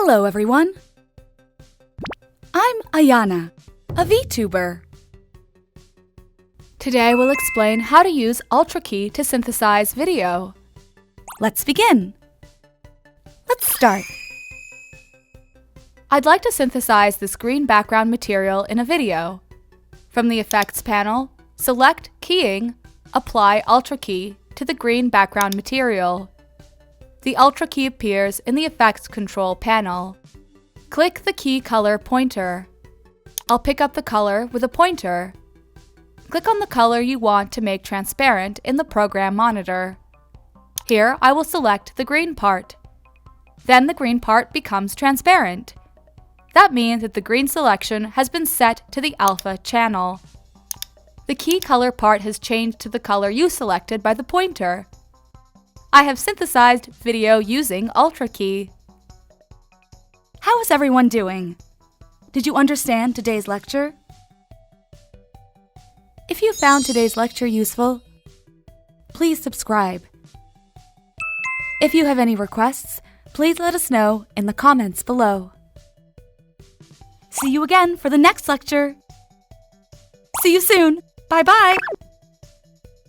Hello everyone! I'm AYANA, a Vtuber. Today we'll explain how to use Ultra-Key to synthesize video. Let's begin! Let's start! I'd like to synthesize this green background material in a video. From the Effects panel, select Keying, apply Ultra-Key to the green background material. The Ultra-Key appears in the Effects Control panel. Click the key color pointer. I'll pick up the color with a pointer. Click on the color you want to make transparent in the program monitor. Here I will select the green part. Then the green part becomes transparent. That means that the green selection has been set to the alpha channel. The key color part has changed to the color you selected by the pointer. I have synthesized video using Ultra-Key. How is everyone doing? Did you understand today's lecture? If you found today's lecture useful, please subscribe. If you have any requests, please let us know in the comments below. See you again for the next lecture. See you soon. Bye-bye.